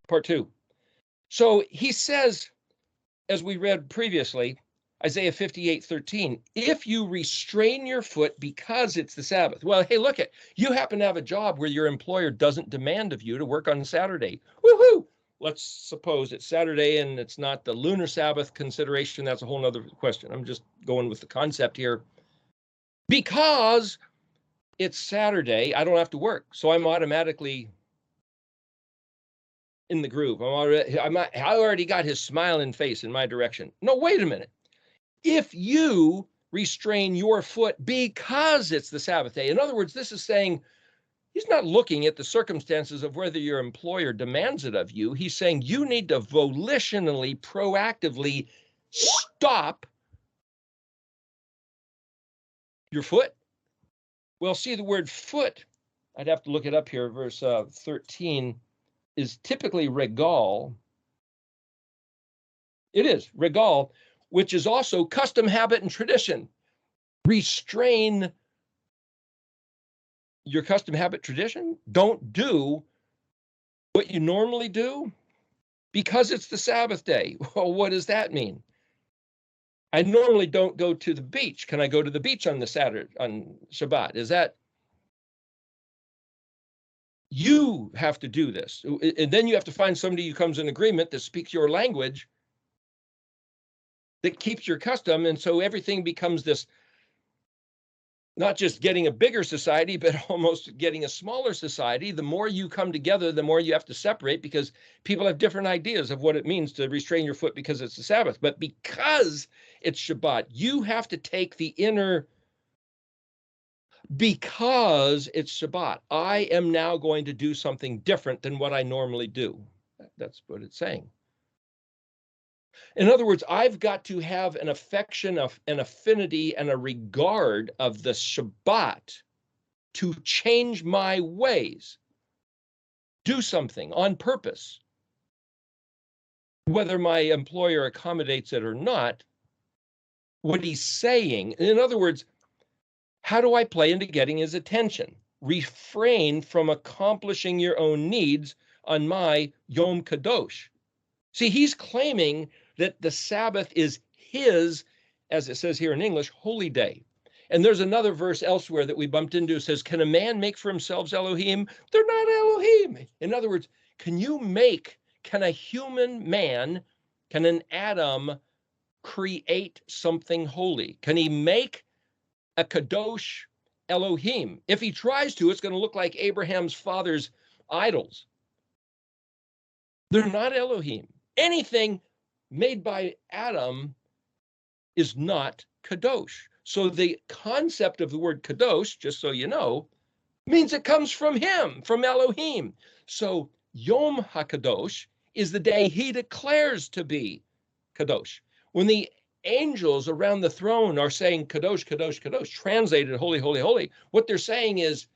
part 2. So he says, as we read previously, Isaiah 58:13, if you restrain your foot because it's the Sabbath. Well, hey, look it. You happen to have a job where your employer doesn't demand of you to work on Saturday. Woohoo! Let's suppose it's Saturday and it's not the lunar Sabbath consideration. That's a whole nother question. I'm just going with the concept here. Because it's Saturday, I don't have to work. So I'm automatically in the groove. I already got his smiling face in my direction. No, wait a minute. If you restrain your foot because it's the Sabbath day. In other words, this is saying he's not looking at the circumstances of whether your employer demands it of you. He's saying you need to volitionally, proactively stop your foot. Well, see, the word foot, I'd have to look it up here, verse 13, is typically regal. It is, regal, which is also custom, habit, and tradition. Restrain your custom, habit, tradition. Don't do what you normally do because it's the Sabbath day. Well, what does that mean? I normally don't go to the beach. Can I go to the beach on Shabbat? Is that? You have to do this. And then you have to find somebody who comes in agreement that speaks your language, that keeps your custom. And so everything becomes this, not just getting a bigger society, but almost getting a smaller society. The more you come together, the more you have to separate because people have different ideas of what it means to restrain your foot because it's the Sabbath. But because it's Shabbat, you have to take the inner, because it's Shabbat, I am now going to do something different than what I normally do. That's what it's saying. In other words, I've got to have an affection, an affinity, and a regard of the Shabbat to change my ways, do something on purpose. Whether my employer accommodates it or not, what he's saying, in other words, how do I play into getting his attention? Refrain from accomplishing your own needs on my Yom Kadosh. See, he's claiming that the Sabbath is his, as it says here in English, holy day. And there's another verse elsewhere that we bumped into. It says, can a man make for himself Elohim? They're not Elohim. In other words, can a human man, can an Adam create something holy? Can he make a Kadosh Elohim? If he tries to, it's going to look like Abraham's father's idols. They're not Elohim. Anything made by Adam is not Kadosh. So the concept of the word Kadosh, just so you know, means it comes from him, from Elohim. So Yom HaKadosh is the day he declares to be Kadosh. When the angels around the throne are saying Kadosh, Kadosh, Kadosh, translated holy, holy, holy, what they're saying is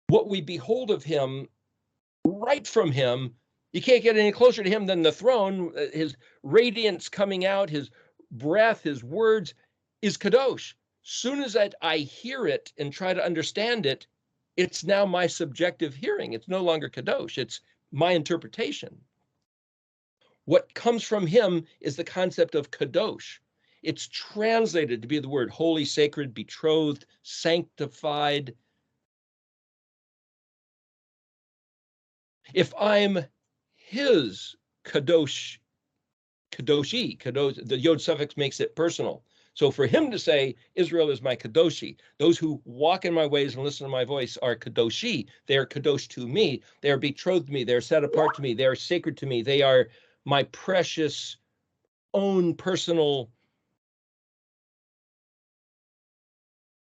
what we behold of him, right from him. You can't get any closer to him than the throne. His radiance coming out, his breath, his words is Kadosh. Soon as I hear it and try to understand it, it's now my subjective hearing. It's no longer Kadosh. It's my interpretation. What comes from him is the concept of Kadosh. It's translated to be the word holy, sacred, betrothed, sanctified. If I'm his Kadosh, the Yod suffix makes it personal. So for him to say, Israel is my Kadoshi, those who walk in my ways and listen to my voice are Kadoshi. They are Kadosh to me. They are betrothed to me. They are set apart to me. They are sacred to me. They are my precious own personal.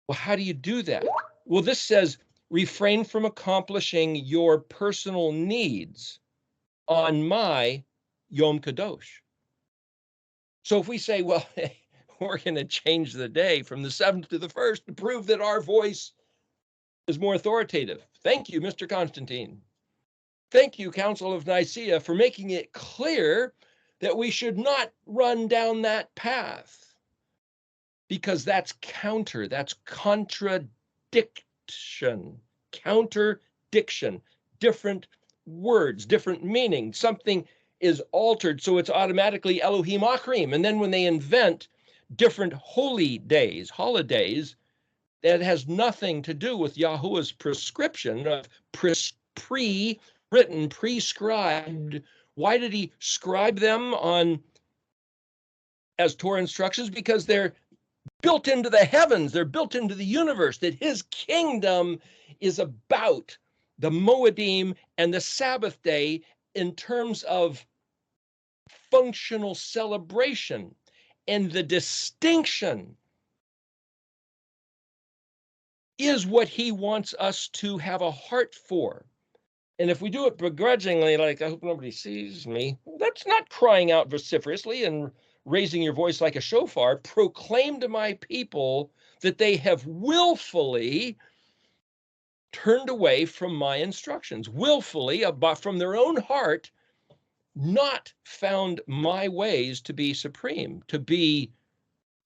Well, how do you do that? Well, this says, refrain from accomplishing your personal needs on my Yom Kadosh. So if we say, well, we're going to change the day from the 7th to the 1st to prove that our voice is more authoritative. Thank you, Mr. Constantine. Thank you, Council of Nicaea, for making it clear that we should not run down that path because that's contradiction, different words, different meanings. Something is altered, so it's automatically Elohim Achrim. And then when they invent different holy days, holidays, that has nothing to do with Yahuwah's prescription of pre-written, prescribed. Why did he scribe them on as Torah instructions? Because they're built into the heavens, they're built into the universe, that his kingdom is about the Moedim and the Sabbath day in terms of functional celebration. And the distinction is what he wants us to have a heart for. And if we do it begrudgingly, like, I hope nobody sees me, that's not crying out vociferously and raising your voice like a shofar. Proclaim to my people that they have willfully turned away from my instructions, willfully, from their own heart, not found my ways to be supreme, to be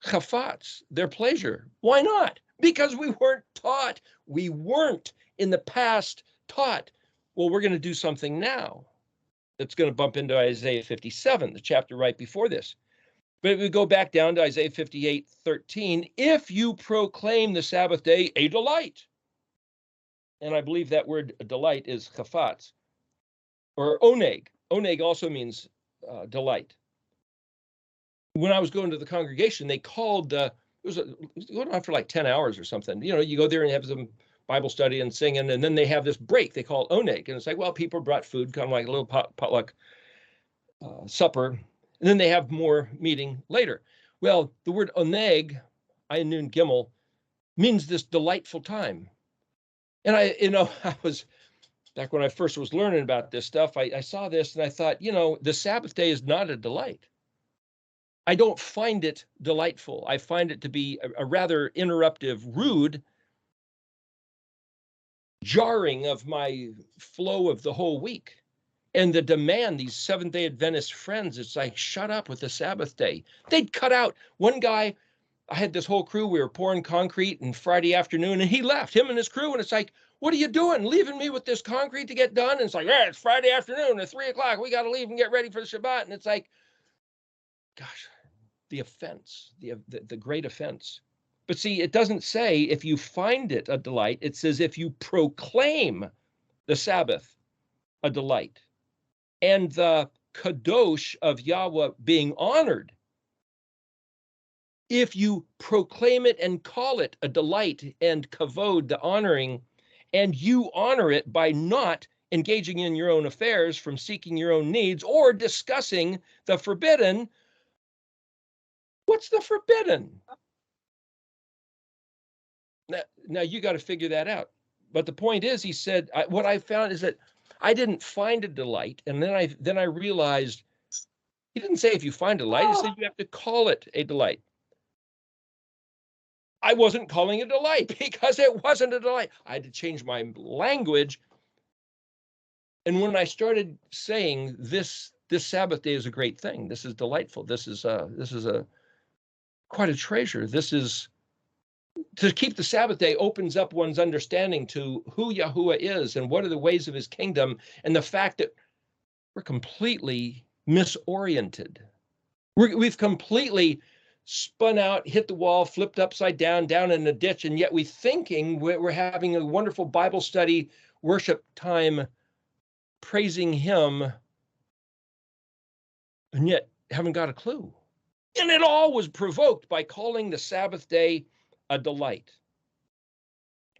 chafatz, their pleasure. Why not? Because we weren't taught. We weren't in the past taught, well, we're going to do something now that's going to bump into Isaiah 57, the chapter right before this. But if we go back down to Isaiah 58:13, if you proclaim the Sabbath day a delight, and I believe that word delight is chafatz, or oneg. Oneg also means delight. When I was going to the congregation, they called, it was going on for like 10 hours or something. You know, you go there and have some Bible study and singing, and then they have this break they call oneg. And it's like, well, people brought food, kind of like a little potluck supper. And then they have more meeting later. Well, the word oneg, Ayin Nun Gimel, means this delightful time. And I was, back when I first was learning about this stuff, I saw this and I thought, the Sabbath day is not a delight. I don't find it delightful. I find it to be a rather interruptive, rude, jarring of my flow of the whole week. And the demand, these Seventh-day Adventist friends, it's like, shut up with the Sabbath day. They'd cut out. One guy, I had this whole crew, we were pouring concrete on Friday afternoon, and he left, him and his crew, and it's like, what are you doing? Leaving me with this concrete to get done? And it's like, yeah, it's Friday afternoon at 3 o'clock. We got to leave and get ready for the Shabbat. And it's like, gosh, the offense, the great offense. But see, it doesn't say if you find it a delight. It says if you proclaim the Sabbath a delight and the kadosh of Yahweh being honored. If you proclaim it and call it a delight and kavod, the honoring, and you honor it by not engaging in your own affairs, from seeking your own needs or discussing the forbidden, what's the forbidden? Now you got to figure that out. But the point is, he said, what I found is that I didn't find a delight. And then I realized he didn't say if you find a delight, he said you have to call it a delight. I wasn't calling it a delight because it wasn't a delight. I had to change my language. And when I started saying this Sabbath day is a great thing, this is delightful, this is quite a treasure. This is to keep the Sabbath day opens up one's understanding to who Yahuwah is and what are the ways of his kingdom, and the fact that we're completely misoriented. We've completely spun out, hit the wall, flipped upside down, down in a ditch, and yet we're having a wonderful Bible study, worship time, praising him, and yet haven't got a clue. And it all was provoked by calling the Sabbath day a delight.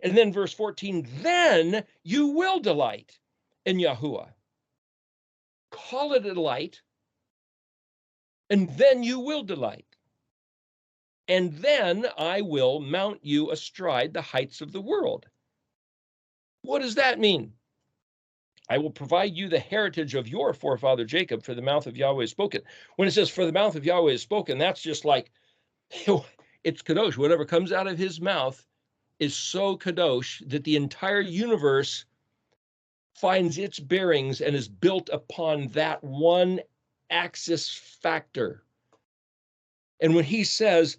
And then verse 14, then you will delight in Yahuwah. Call it a delight, and then you will delight. And then I will mount you astride the heights of the world. What does that mean? I will provide you the heritage of your forefather Jacob, for the mouth of Yahweh is spoken. When it says for the mouth of Yahweh is spoken, that's just like, it's kadosh. Whatever comes out of his mouth is so kadosh that the entire universe finds its bearings and is built upon that one axis factor. And when he says,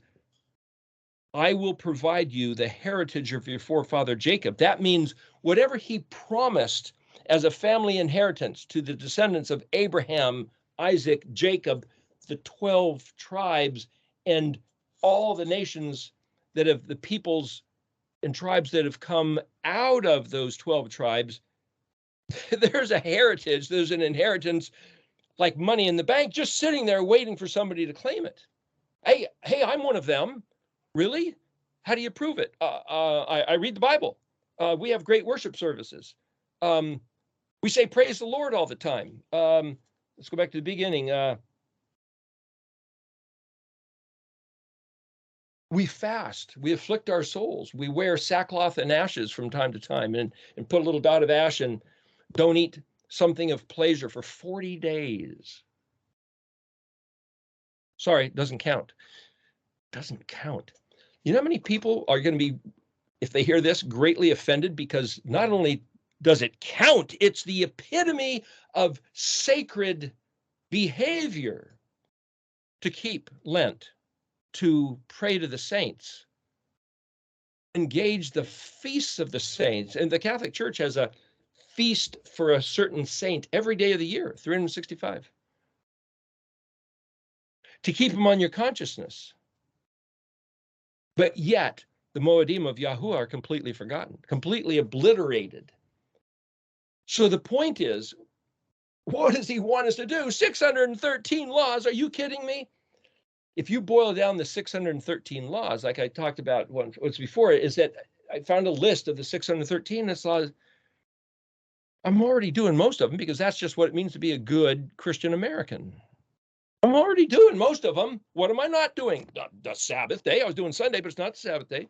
I will provide you the heritage of your forefather Jacob, that means whatever he promised as a family inheritance to the descendants of Abraham, Isaac, Jacob, the 12 tribes, and all the nations that have, the peoples and tribes that have come out of those 12 tribes. There's a heritage, there's an inheritance like money in the bank, just sitting there waiting for somebody to claim it. Hey, I'm one of them. Really? How do you prove it? I read the Bible. We have great worship services. We say praise the Lord all the time. Let's go back to the beginning. We fast. We afflict our souls. We wear sackcloth and ashes from time to time, and put a little dot of ash and don't eat something of pleasure for 40 days. Sorry, doesn't count. Doesn't count. You know how many people are going to be, if they hear this, greatly offended because not only does it count, it's the epitome of sacred behavior to keep Lent, to pray to the saints, engage the feasts of the saints. And the Catholic Church has a feast for a certain saint every day of the year, 365. To keep them on your consciousness. But yet, the Moedim of Yahuwah are completely forgotten, completely obliterated. So the point is, what does he want us to do? 613 laws, are you kidding me? If you boil down the 613 laws, like I talked about once before, is that I found a list of the 613 laws. I'm already doing most of them because that's just what it means to be a good Christian American. I'm already doing most of them. What am I not doing? The Sabbath day. I was doing Sunday, but it's not the Sabbath day.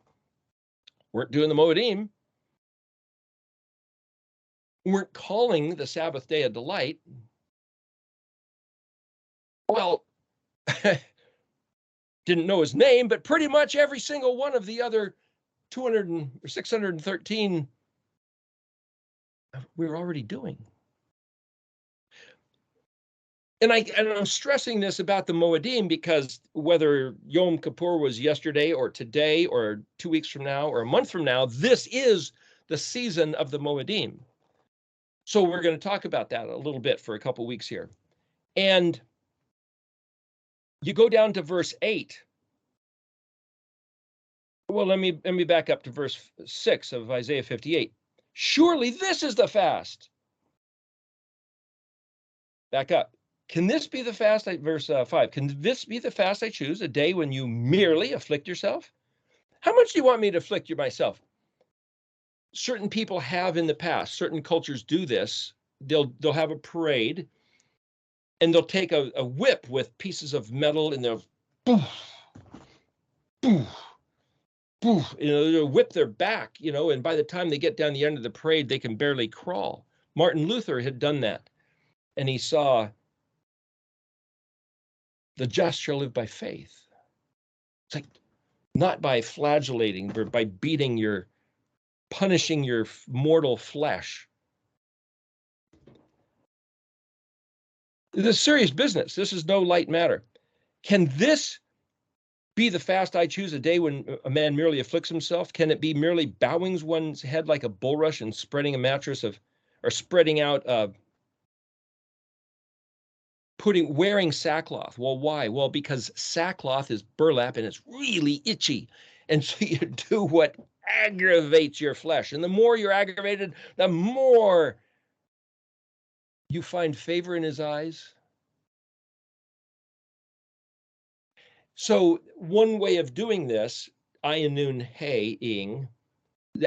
Weren't doing the Moedim. Weren't calling the Sabbath day a delight. Well, didn't know his name, but pretty much every single one of the other 200 or 613 we were already doing. And I'm stressing this about the Moedim because whether Yom Kippur was yesterday or today or 2 weeks from now or a month from now, this is the season of the Moedim. So we're going to talk about that a little bit for a couple weeks here. And you go down to verse 8. Well, let me back up to verse 6 of Isaiah 58. Surely this is the fast. Back up. Can this be the fast? Verse 5. Can this be the fast I choose, a day when you merely afflict yourself? How much do you want me to afflict myself? Certain people have in the past. Certain cultures do this. They'll have a parade, and they'll take a whip with pieces of metal, and they'll they'll whip their back, and by the time they get down the end of the parade, they can barely crawl. Martin Luther had done that, and he saw the just shall live by faith. It's like not by flagellating, but by punishing your mortal flesh. This is serious business. This is no light matter. Can this be the fast I choose, a day when a man merely afflicts himself? Can it be merely bowing one's head like a bulrush and spreading a mattress or spreading out, wearing sackcloth? Well, why? Well, because sackcloth is burlap and it's really itchy. And so you do what aggravates your flesh. And the more you're aggravated, the more you find favor in his eyes. So one way of doing this, ayin nun hey ing,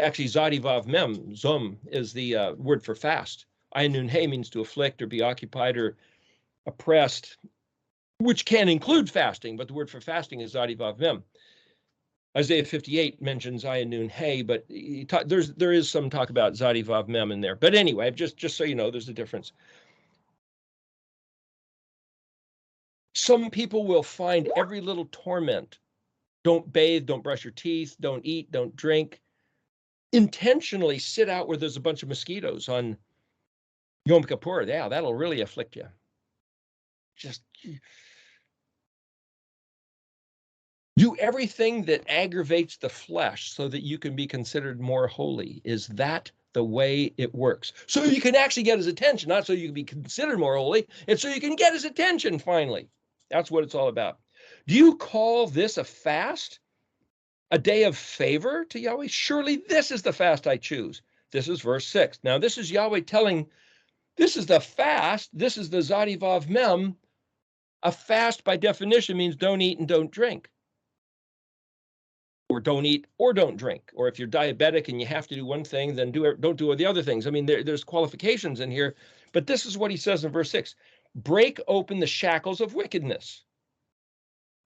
actually zadi vav mem, zom, is the word for fast. Ayin nun hey means to afflict or be occupied or oppressed, which can include fasting, but the word for fasting is zadi vav mem. Isaiah 58 mentions ayin nun hey, but there is some talk about zadi vav mem in there. But anyway, just so you know, there's a difference. Some people will find every little torment. Don't bathe, don't brush your teeth, don't eat, don't drink. Intentionally sit out where there's a bunch of mosquitoes on Yom Kippur. Yeah, that'll really afflict you. Just do everything that aggravates the flesh so that you can be considered more holy. Is that the way it works. So you can actually get his attention, not so you can be considered more holy, it's so you can get his attention finally. That's what it's all about. Do you call this a fast? A day of favor to Yahweh? Surely this is the fast I choose. This is verse 6. Now this is Yahweh telling, this is the fast, this is the Zadi Vav Mem. A fast by definition means don't eat and don't drink. Or don't eat or don't drink. Or if you're diabetic and you have to do one thing, then don't do the other things. I mean, there's qualifications in here, but this is what he says in verse 6. Break open the shackles of wickedness.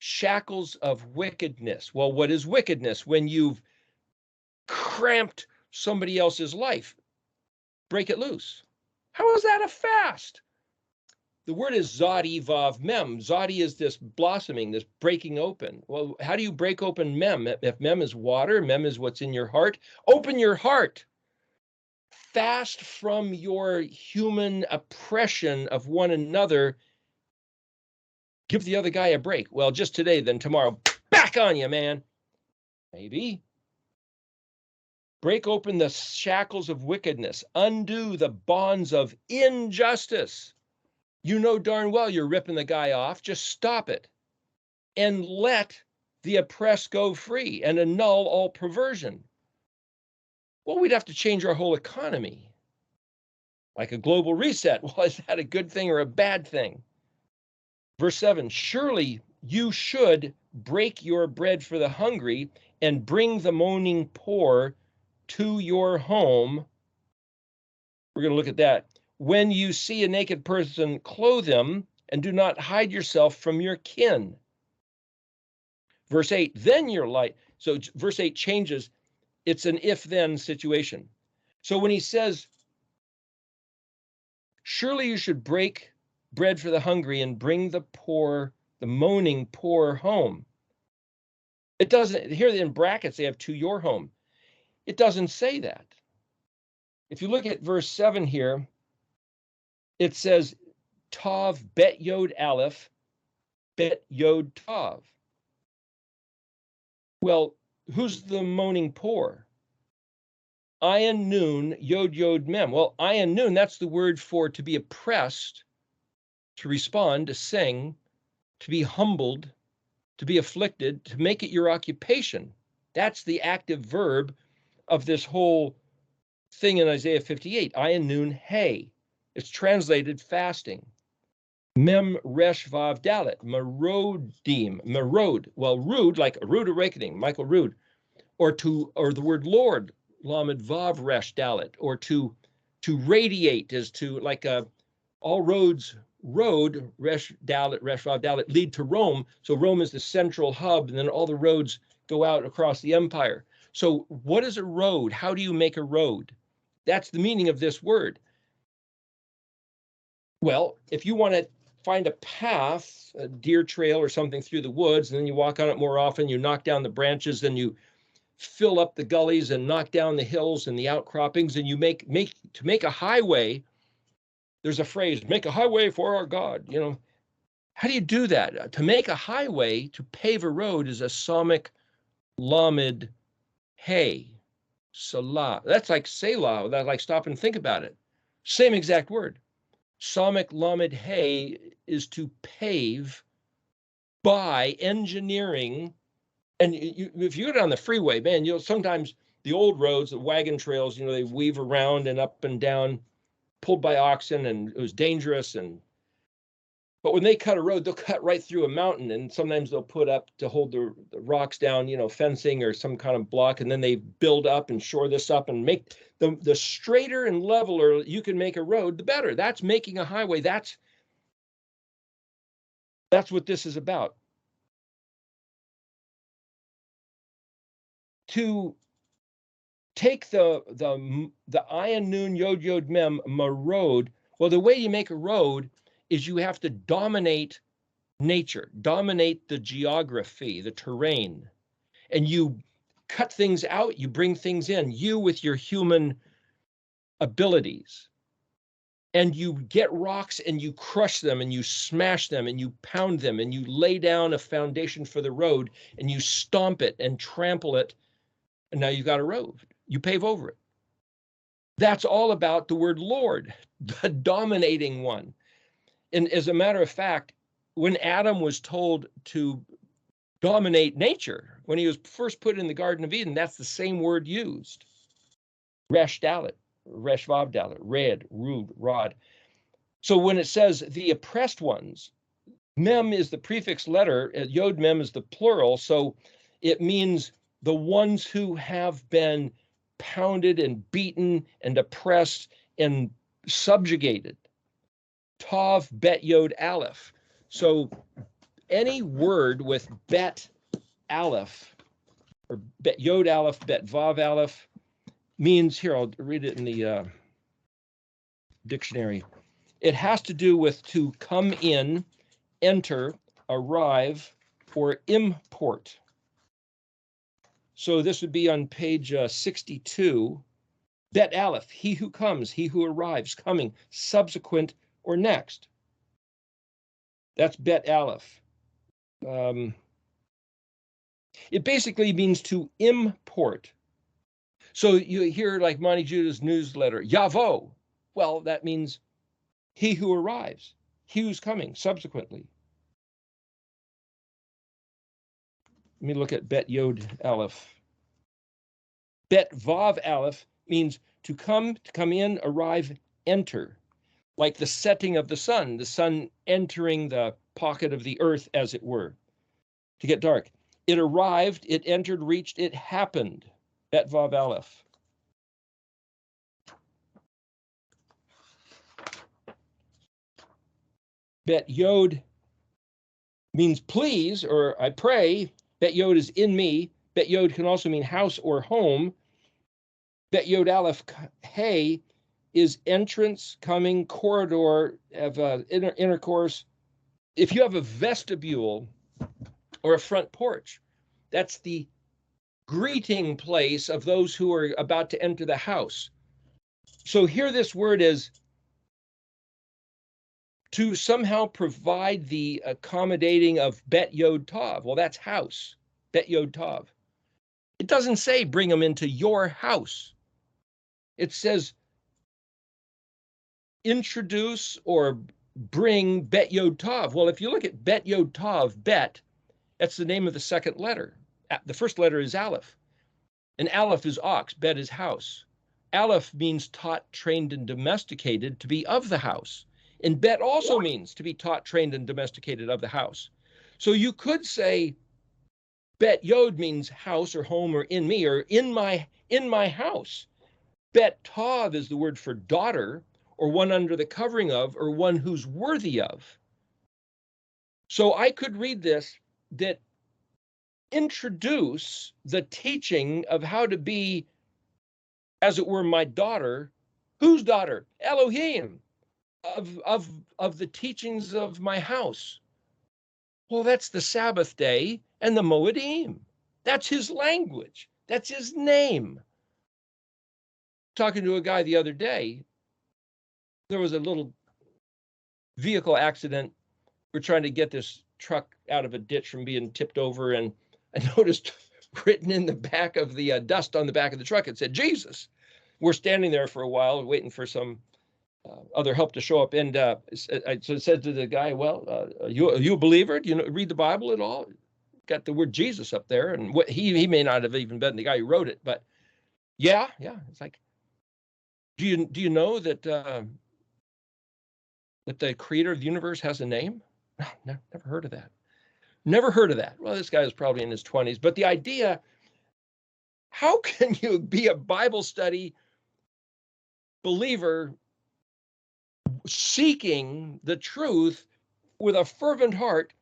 Shackles of wickedness. Well, what is wickedness? When you've cramped somebody else's life, break it loose. How is that a fast? The word is Zadi Vav Mem. Zadi is this blossoming, this breaking open. Well, how do you break open Mem? If Mem is water, Mem is what's in your heart. Open your heart. Fast from your human oppression of one another. Give the other guy a break. Well, just today, then tomorrow, back on you, man. Maybe. Break open the shackles of wickedness. Undo the bonds of injustice. You know darn well you're ripping the guy off. Just stop it. And let the oppressed go free and annul all perversion. Well, we'd have to change our whole economy. Like a global reset. Well, is that a good thing or a bad thing? Verse 7, surely you should break your bread for the hungry and bring the moaning poor to your home. We're going to look at that. When you see a naked person, clothe him, and do not hide yourself from your kin. Verse 8, then your light. So verse 8 changes. It's an if-then situation. So when he says, surely you should break bread for the hungry and bring the poor, the moaning poor home. It doesn't, here in brackets, they have to your home. It doesn't say that. If you look at verse 7 here, it says, Tav bet yod aleph, bet yod tav. Well, who's the moaning poor? Ayin nun, yod yod mem. Well, ayin nun, that's the word for to be oppressed, to respond, to sing, to be humbled, to be afflicted, to make it your occupation. That's the active verb of this whole thing in Isaiah 58. Ayin nun hey. It's translated fasting. Mem resh vav dalet, merodim, merod. Well, rude, like a rude awakening, Michael Rood, or the word Lord, lamed vav resh dalet, or to radiate is to, like all roads, road, resh dalet, resh vav dalet, lead to Rome. So Rome is the central hub, and then all the roads go out across the empire. So what is a road? How do you make a road? That's the meaning of this word. Well, if you want to find a path, a deer trail or something through the woods, and then you walk on it more often, you knock down the branches, then you fill up the gullies and knock down the hills and the outcroppings, and you make a highway. There's a phrase, make a highway for our God. You know, how do you do that? To make a highway, to pave a road, is a somic lamed hey, salah. That's like selah. That's like stop and think about it. Same exact word. Somic lamed hey is to pave by engineering. And if you go down the freeway, man, you'll sometimes the old roads, the wagon trails, you know, they weave around and up and down, pulled by oxen, and it was dangerous. But when they cut a road, they'll cut right through a mountain, and sometimes they'll put up to hold the rocks down, you know, fencing or some kind of block, and then they build up and shore this up and make the straighter and leveler you can make a road, the better. That's making a highway. That's what this is about. To take the ayin nun yod yod mem marod. Well, the way you make a road is you have to dominate nature, dominate the geography, the terrain, and you cut things out, you bring things in, you with your human abilities, and you get rocks and you crush them and you smash them and you pound them and you lay down a foundation for the road and you stomp it and trample it, and now you've got a road. You pave over it. That's all about the word Lord, the dominating one. And as a matter of fact, when Adam was told to dominate nature, when he was first put in the Garden of Eden, that's the same word used. Resh Dalet, Resh Vav Dalet, red, rud, rod. So when it says the oppressed ones, mem is the prefix letter, yod mem is the plural, so it means the ones who have been pounded and beaten and oppressed and subjugated. Tav bet yod aleph. So any word with bet aleph or bet yod aleph, bet vav aleph means, here, I'll read it in the dictionary. It has to do with to come in, enter, arrive, or import. So this would be on page 62. Bet aleph, he who comes, he who arrives, coming, subsequent, or next. That's bet aleph. It basically means to import. So you hear like Monty Judah's newsletter, Yavo. Well, that means he who arrives, he who's coming subsequently. Let me look at bet yod aleph. Bet vav aleph means to come in, arrive, enter. Like the setting of the sun entering the pocket of the earth, as it were, to get dark. It arrived, it entered, reached, it happened. Bet vav aleph. Bet yod means please, or I pray. Bet yod is in me. Bet yod can also mean house or home. Bet yod aleph hey is entrance, coming, corridor, of intercourse. If you have a vestibule or a front porch, that's the greeting place of those who are about to enter the house. So here this word is to somehow provide the accommodating of bet yod tav. Well, that's house, bet yod tav. It doesn't say bring them into your house. It says introduce or bring bet yod tav. Well, if you look at bet yod tav, bet, that's the name of the second letter. The first letter is aleph. And aleph is ox, bet is house. Aleph means taught, trained, and domesticated, to be of the house. And bet also means to be taught, trained, and domesticated of the house. So you could say bet yod means house or home or in me or in my house. Bet tav is the word for daughter, or one under the covering of, or one who's worthy of. So I could read this that introduce the teaching of how to be, as it were, my daughter. Whose daughter? Elohim, of the teachings of my house. Well, that's the Sabbath day and the Moedim. That's his language. That's his name. Talking to a guy the other day, there was a little vehicle accident. We're trying to get this truck out of a ditch from being tipped over, and I noticed written in the back of the dust on the back of the truck, it said Jesus. We're standing there for a while waiting for some other help to show up, and so I said to the guy, well, are you a believer? Do you read the Bible at all? Got the word Jesus up there, and what he may not have even been the guy who wrote it, but yeah. It's like, do you know that that the creator of the universe has a name? No, never heard of that. Never heard of that. Well, this guy is probably in his 20s, but the idea, how can you be a Bible study believer seeking the truth with a fervent heart,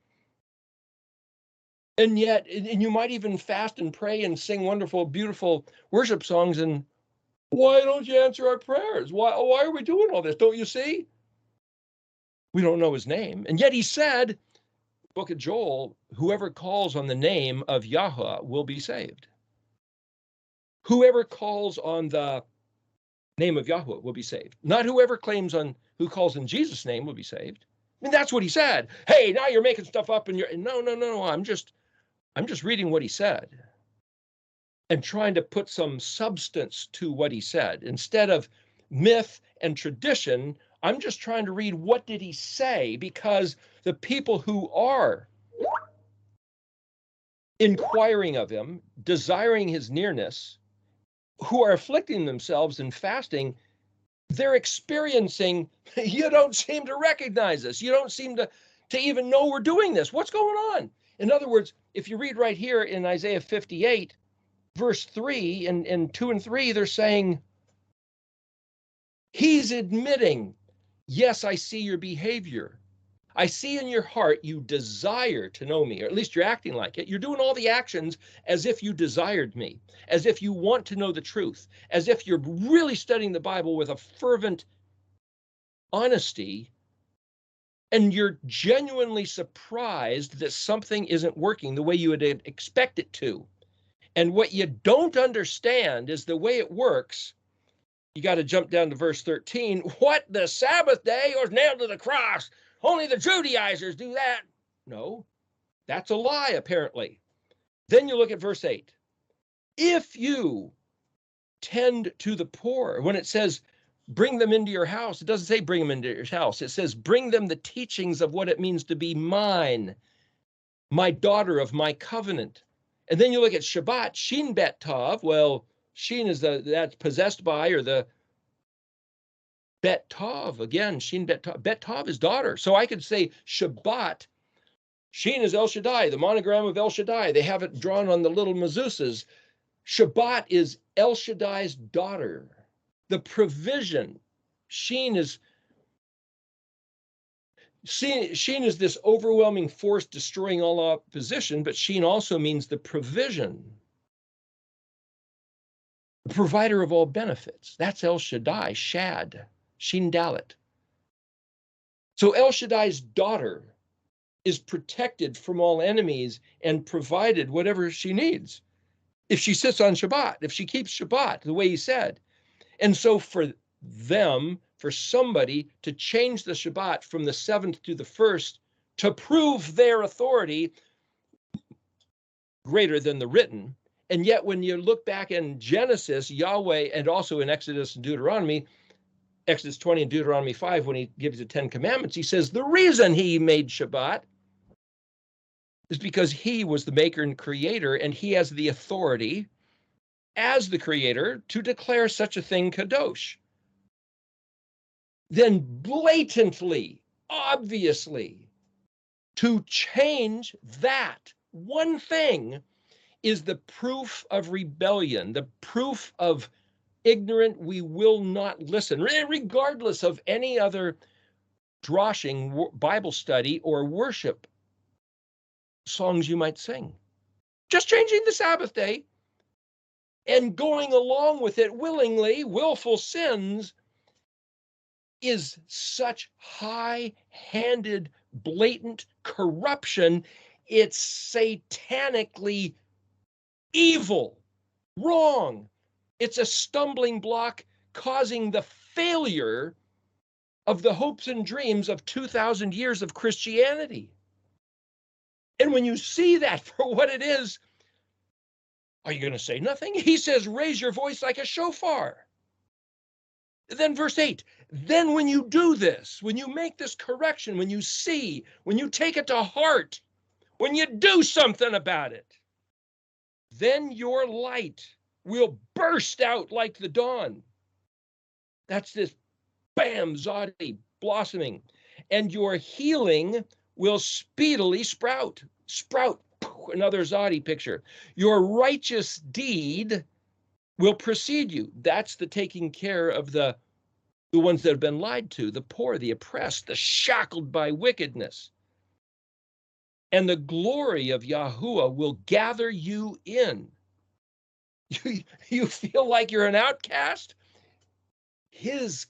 and you might even fast and pray and sing wonderful, beautiful worship songs, and why don't you answer our prayers? Why are we doing all this? Don't you see? We don't know his name. And yet he said, book of Joel, whoever calls on the name of Yahweh will be saved. Whoever calls on the name of Yahweh will be saved. Not whoever who calls in Jesus' name will be saved. I mean, that's what he said. Hey, now you're making stuff up, and no. I'm just reading what he said and trying to put some substance to what he said, instead of myth and tradition. I'm just trying to read what did he say, because the people who are inquiring of him, desiring his nearness, who are afflicting themselves and fasting, they're experiencing, you don't seem to recognize us. You don't seem to even know we're doing this. What's going on? In other words, if you read right here in Isaiah 58, verse 3 and 2 and 3, they're saying, he's admitting, yes, I see your behavior. I see in your heart you desire to know me, or at least you're acting like it. You're doing all the actions as if you desired me, as if you want to know the truth, as if you're really studying the Bible with a fervent honesty, and you're genuinely surprised that something isn't working the way you would expect it to. And what you don't understand is the way it works. You got to jump down to verse 13. What, the Sabbath day was nailed to the cross? Only the Judaizers do that. No, that's a lie, apparently. Then you look at verse 8. If you tend to the poor, when it says bring them into your house, it doesn't say bring them into your house. It says bring them the teachings of what it means to be mine, my daughter of my covenant. And then you look at Shabbat, Shin Bet Tav. Well, Shin is that's possessed by, or the Bet Tav, again, Shin Bet Tav. Bet Tav is daughter. So I could say Shabbat, Shin is El Shaddai, the monogram of El Shaddai. They have it drawn on the little mezuzahs. Shabbat is El Shaddai's daughter. The provision. Shin is this overwhelming force destroying all opposition, but Shin also means the provision. The provider of all benefits. That's El Shaddai, Shad. Shin Dalet. So El Shaddai's daughter is protected from all enemies and provided whatever she needs. If she sits on Shabbat, if she keeps Shabbat, the way he said. And so for them, for somebody to change the Shabbat from the 7th to the 1st to prove their authority greater than the written. And yet when you look back in Genesis, Yahweh, and also in Exodus and Deuteronomy, Exodus 20 and Deuteronomy 5, when he gives the 10 commandments, he says the reason he made Shabbat is because he was the maker and creator, and he has the authority as the creator to declare such a thing kadosh. Then blatantly, obviously, to change that one thing is the proof of rebellion, the proof of ignorant, we will not listen, regardless of any other droshing Bible study or worship songs you might sing. Just changing the Sabbath day and going along with it willingly, willful sins, is such high-handed, blatant corruption. It's satanically evil, wrong. It's a stumbling block causing the failure of the hopes and dreams of 2,000 years of Christianity. And when you see that for what it is, are you going to say nothing? He says, raise your voice like a shofar. Then verse 8, then when you do this, when you make this correction, when you see, when you take it to heart, when you do something about it, then your light will burst out like the dawn. That's this bam, Zodi blossoming. And your healing will speedily sprout. Sprout, another Zodi picture. Your righteous deed will precede you. That's the taking care of the ones that have been lied to, the poor, the oppressed, the shackled by wickedness. And the glory of Yahuwah will gather you in. You feel like you're an outcast? His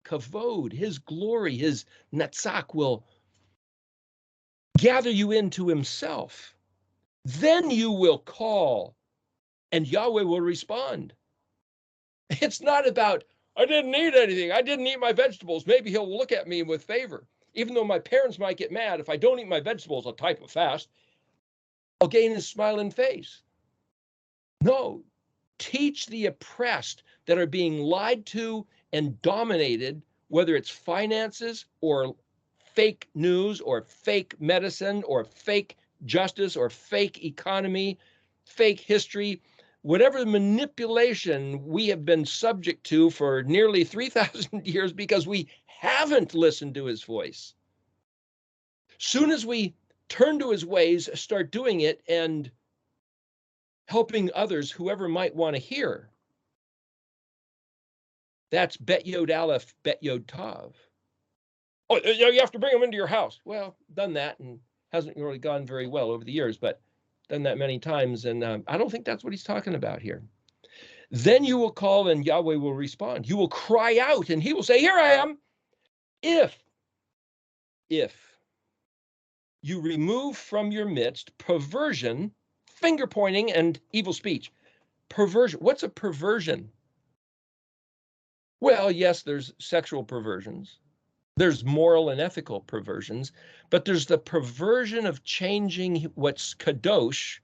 kavod, his glory, his netzach will gather you into himself. Then you will call and Yahweh will respond. It's not about, I didn't eat anything. I didn't eat my vegetables. Maybe he'll look at me with favor. Even though my parents might get mad, if I don't eat my vegetables, a type of fast, I'll gain his smiling face. No, teach the oppressed that are being lied to and dominated, whether it's finances or fake news or fake medicine or fake justice or fake economy, fake history, whatever manipulation we have been subject to for nearly 3,000 years because we haven't listened to his voice. Soon as we turn to his ways, start doing it and helping others, whoever might want to hear. That's Bet Yod Aleph, Bet Yod Tav. Oh, you have to bring them into your house. Well, done that and hasn't really gone very well over the years, but done that many times. And I don't think that's what he's talking about here. Then you will call and Yahweh will respond. You will cry out and he will say, here I am. If you remove from your midst perversion, finger pointing, and evil speech. Perversion. What's a perversion? Well, yes, there's sexual perversions. There's moral and ethical perversions, but there's the perversion of changing what's kadosh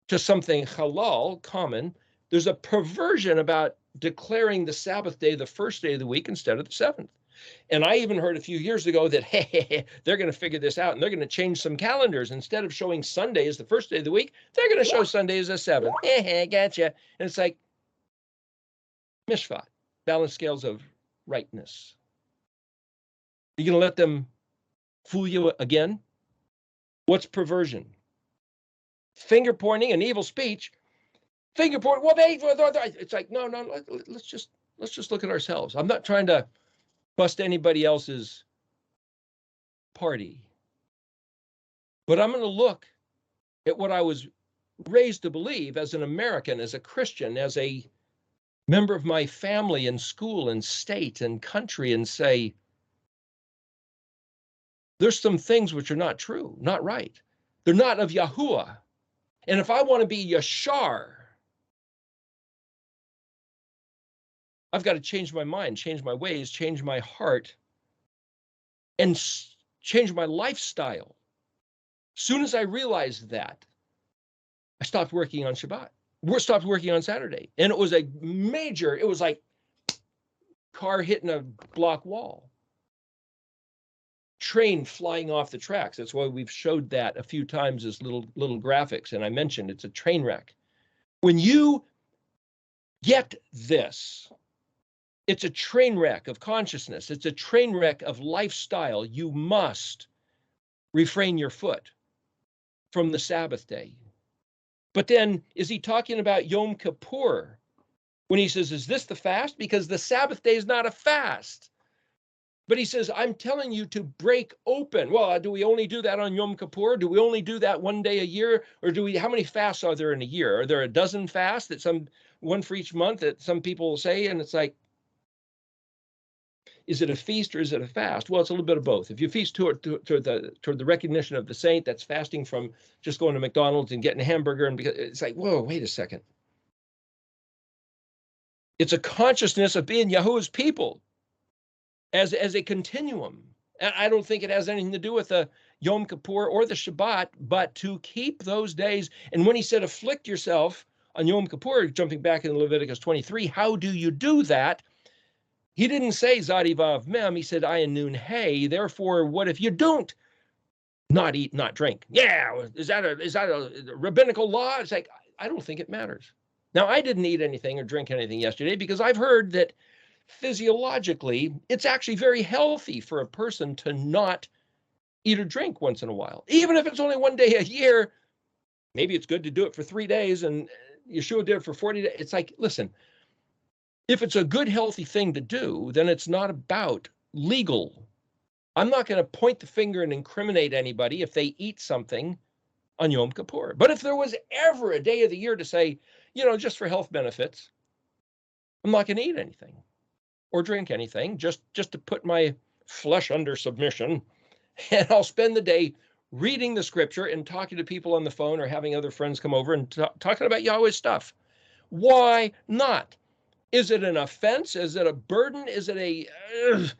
to something halal, common. There's a perversion about declaring the Sabbath day the first day of the week instead of the seventh. And I even heard a few years ago that, hey, they're going to figure this out and they're going to change some calendars. Instead of showing Sunday as the first day of the week, they're going to show Sunday as the seventh. Gotcha. And it's like, mishpat, balanced scales of rightness. Are you going to let them fool you again? What's perversion? Finger pointing and evil speech. Finger pointing. Well, it's like, no. Let's just look at ourselves. I'm not trying to bust anybody else's party, but I'm going to look at what I was raised to believe as an American, as a Christian, as a member of my family and school and state and country, and say, there's some things which are not true, not right. They're not of Yahuwah. And if I want to be Yashar, I've got to change my mind, change my ways, change my heart, and change my lifestyle. Soon as I realized that, I stopped working on Shabbat. We stopped working on Saturday. And it was it was like car hitting a block wall. Train flying off the tracks. That's why we've showed that a few times as little graphics. And I mentioned it's a train wreck. When you get this, it's a train wreck of consciousness. It's a train wreck of lifestyle. You must refrain your foot from the Sabbath day. But then, is he talking about Yom Kippur when he says, is this the fast? Because the Sabbath day is not a fast. But he says, I'm telling you to break open. Well, do we only do that on Yom Kippur? Do we only do that one day a year? Or how many fasts are there in a year? Are there a dozen fasts one for each month that some people will say? And it's like, is it a feast or is it a fast? Well, it's a little bit of both. If you feast toward the recognition of the saint, that's fasting from just going to McDonald's and getting a hamburger. And because it's like, whoa, wait a second. It's a consciousness of being Yahuwah's people as a continuum. And I don't think it has anything to do with the Yom Kippur or the Shabbat, but to keep those days. And when he said, afflict yourself on Yom Kippur, jumping back in Leviticus 23, how do you do that? He didn't say Zadivav Mem. He said Ayin Nun Hey. Therefore, what if you don't not eat, not drink? Yeah, is that a rabbinical law? It's like, I don't think it matters. Now, I didn't eat anything or drink anything yesterday because I've heard that physiologically, it's actually very healthy for a person to not eat or drink once in a while. Even if it's only one day a year, maybe it's good to do it for 3 days, and Yeshua did it for 40 days. It's like, listen, if it's a good, healthy thing to do, then it's not about legal. I'm not going to point the finger and incriminate anybody if they eat something on Yom Kippur. But if there was ever a day of the year to say, just for health benefits, I'm not going to eat anything or drink anything, just to put my flesh under submission, and I'll spend the day reading the scripture and talking to people on the phone or having other friends come over and talking about Yahweh's stuff. Why not? Is it an offense? Is it a burden? Is it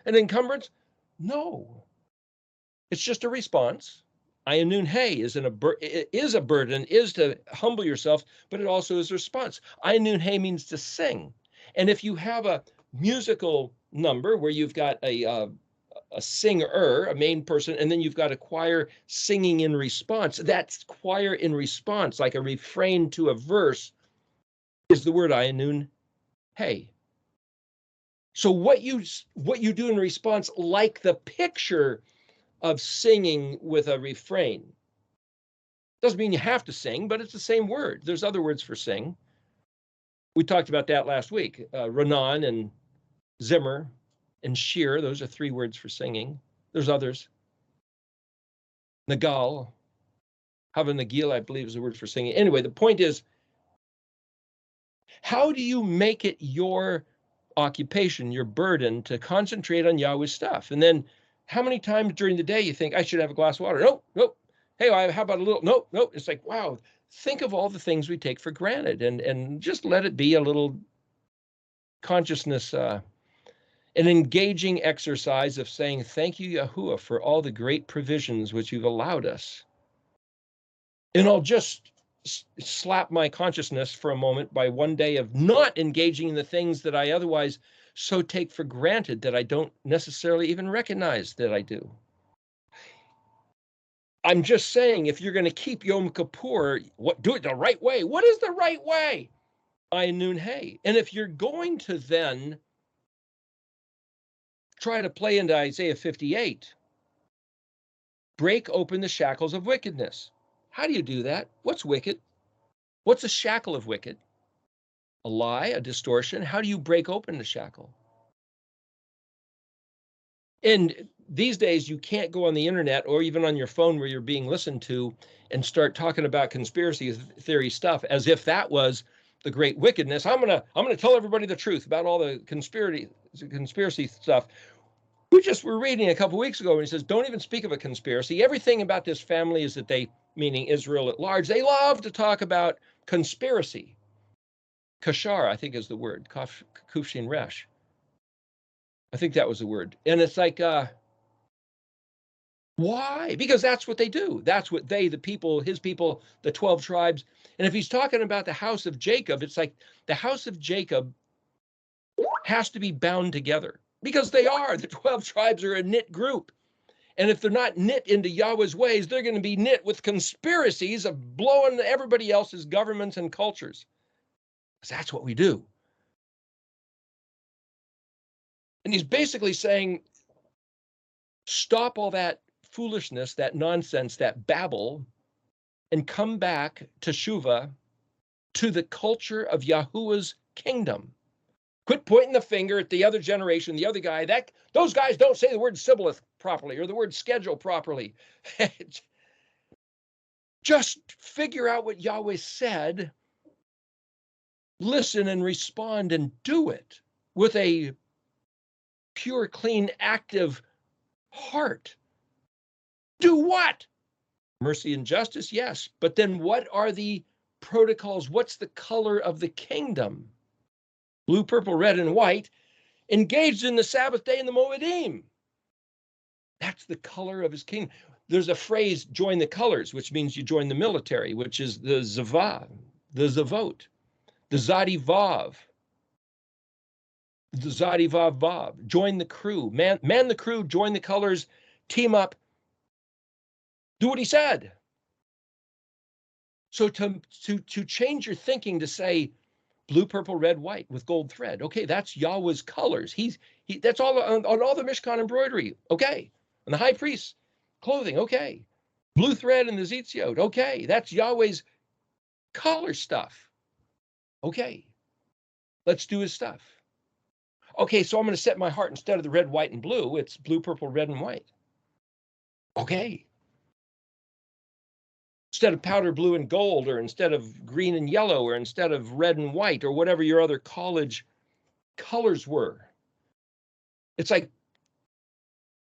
an encumbrance? No. It's just a response Ayinun hey is a burden, is to humble yourself, but it also is a response. Ayinun hey means to sing. And if you have a musical number where you've got a singer, a main person, and then you've got a choir singing in response, that's choir in response, like a refrain to a verse, is the word Ayinun hey. So what you do in response, like the picture of singing with a refrain, doesn't mean you have to sing, but it's the same word. There's other words for sing. We talked about that last week. Renan and Zimmer and Shear, those are 3 words for singing. There's others. Nagal, Hava Nagil, I believe, is the word for singing. Anyway, the point is, how do you make it your occupation, your burden, to concentrate on Yahweh's stuff? And then how many times during the day you think, I should have a glass of water? Nope. Hey, how about a little? Nope. It's like, wow, think of all the things we take for granted, and just let it be a little consciousness, an engaging exercise of saying, thank you, Yahuwah, for all the great provisions which you've allowed us. And I'll just slap my consciousness for a moment by one day of not engaging in the things that I otherwise so take for granted that I don't necessarily even recognize that I do. I'm just saying, if you're going to keep Yom Kippur, do it the right way. What is the right way? Ayinun hey. And if you're going to then try to play into Isaiah 58, break open the shackles of wickedness. How do you do that? What's wicked? What's a shackle of wicked? A lie, a distortion? How do you break open the shackle? And these days, you can't go on the internet or even on your phone where you're being listened to and start talking about conspiracy theory stuff as if that was the great wickedness. I'm gonna tell everybody the truth about all the conspiracy stuff. We just were reading a couple weeks ago, and he says, don't even speak of a conspiracy. Everything about this family is that they, meaning Israel at large, they love to talk about conspiracy. Kashar, I think, is the word. Kufshin Resh. I think that was the word. And it's like, why? Because that's what they do. That's what the people, his people, the 12 tribes. And if he's talking about the house of Jacob, it's like the house of Jacob has to be bound together because they are. The 12 tribes are a knit group. And if they're not knit into Yahweh's ways, they're going to be knit with conspiracies of blowing everybody else's governments and cultures. Because that's what we do. And he's basically saying, stop all that foolishness, that nonsense, that babble, and come back to Shuvah, to the culture of Yahuwah's kingdom. Quit pointing the finger at the other generation, the other guy. Those guys don't say the word Sibboleth properly or the word schedule properly. Just figure out what Yahweh said, listen and respond and do it with a pure, clean, active heart. Do what? Mercy and justice, yes. But then what are the protocols? What's the color of the kingdom? Blue, purple, red, and white, engaged in the Sabbath day in the Moedim. That's the color of his kingdom. There's a phrase, join the colors, which means you join the military, which is the Zavah, the Zavot, the Zadi Vav, the Zadi Vav Vav. Join the crew, man the crew, join the colors, team up, do what he said. So to change your thinking to say blue, purple, red, white with gold thread. Okay, that's Yahweh's colors. That's all on all the Mishkan embroidery. Okay, and the high priest's clothing. Okay, blue thread in the Zitziot. Okay, that's Yahweh's color stuff. Okay, let's do his stuff. Okay, so I'm going to set my heart instead of the red, white, and blue. It's blue, purple, red, and white. Okay. Instead of powder blue and gold, or instead of green and yellow, or instead of red and white, or whatever your other college colors were. It's like,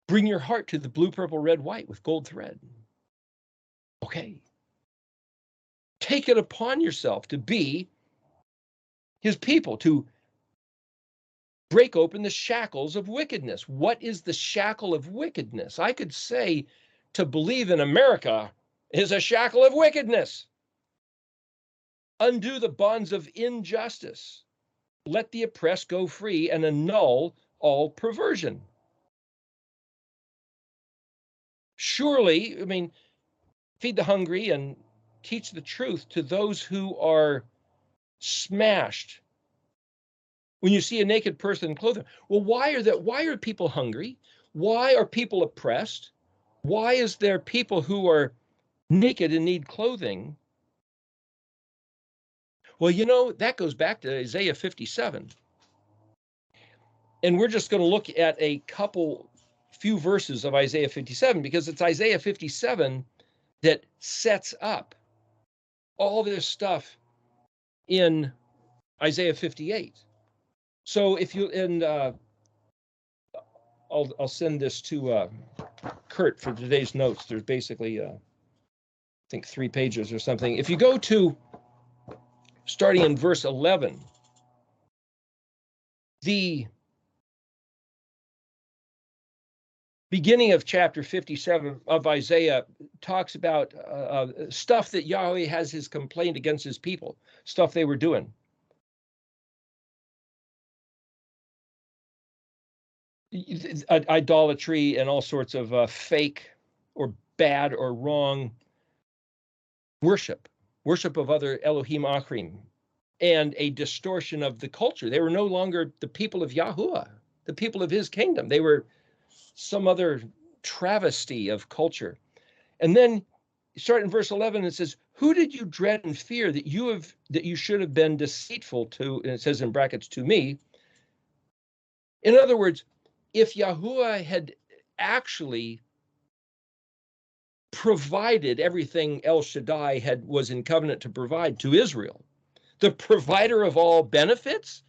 bring your heart to the blue, purple, red, white with gold thread. Okay. Take it upon yourself to be his people, to break open the shackles of wickedness. What is the shackle of wickedness? I could say to believe in America is a shackle of wickedness. Undo the bonds of injustice. Let the oppressed go free and annul all perversion. Surely, I mean, feed the hungry and teach the truth to those who are smashed. When you see a naked person in clothing, well, why are people hungry? Why are people oppressed? Why is there people who are naked and need clothing? Well, you know, that goes back to Isaiah 57. And we're just going to look at a few verses of Isaiah 57, because it's Isaiah 57 that sets up all this stuff in Isaiah 58. So if you, and I'll send this to Kurt for today's notes. There's basically, I think 3 pages or something. If you go to, starting in verse 11, the beginning of chapter 57 of Isaiah talks about stuff that Yahweh has his complaint against his people, stuff they were doing. Idolatry and all sorts of fake or bad or wrong worship of other Elohim Achrim, and a distortion of the culture. They were no longer the people of Yahuwah, the people of his kingdom. They were some other travesty of culture. And then start in verse 11, it says, who did you dread and fear that you should have been deceitful to, and it says in brackets, to me. In other words, if Yahuwah had actually provided everything El Shaddai was in covenant to provide to Israel, the provider of all benefits,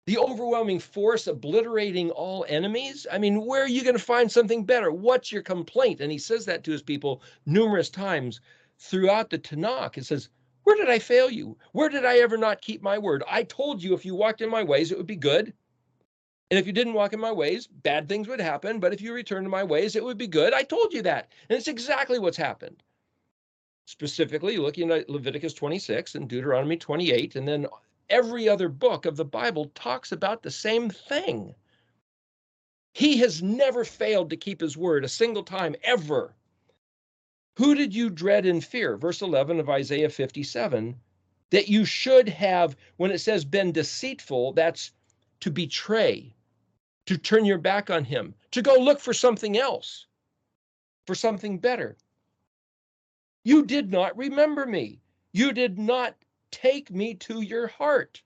the overwhelming force obliterating all enemies, I mean, where are you going to find something better? What's your complaint? And he says that to his people numerous times throughout the Tanakh. It says, where did I fail you? Where did I ever not keep my word? I told you if you walked in my ways, it would be good. And if you didn't walk in my ways, bad things would happen. But if you return to my ways, it would be good. I told you that. And it's exactly what's happened. Specifically, looking at Leviticus 26 and Deuteronomy 28, and then every other book of the Bible talks about the same thing. He has never failed to keep his word a single time, ever. Who did you dread and fear? Verse 11 of Isaiah 57, that you should have, when it says been deceitful, that's to betray, to turn your back on him, to go look for something else, for something better. You did not remember me. You did not take me to your heart.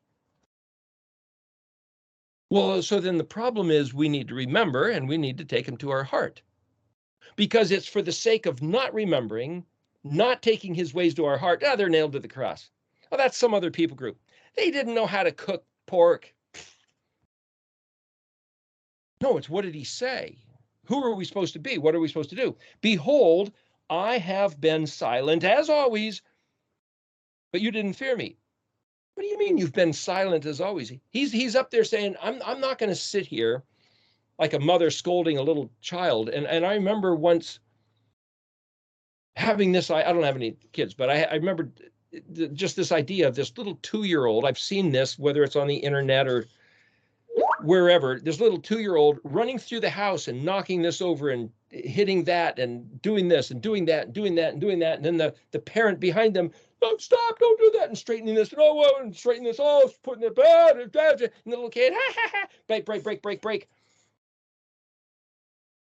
Well, so then the problem is we need to remember, and we need to take him to our heart, because it's for the sake of not remembering, not taking his ways to our heart. They're nailed to the cross. Oh, that's some other people group. They didn't know how to cook pork. No, it's what did he say? Who are we supposed to be? What are we supposed to do? Behold, I have been silent as always, but you didn't fear me. What do you mean you've been silent as always? He's up there saying, I'm not going to sit here like a mother scolding a little child. And I remember once having this, I don't have any kids, but I remember just this idea of this little 2-year-old. I've seen this, whether it's on the internet or wherever, this little 2-year-old running through the house and knocking this over and hitting that and doing this and doing that and doing that and doing that. And then the parent behind them, don't stop, don't do that, and straightening this, and and straightening this, putting it back, and the little kid, ha ha ha, break.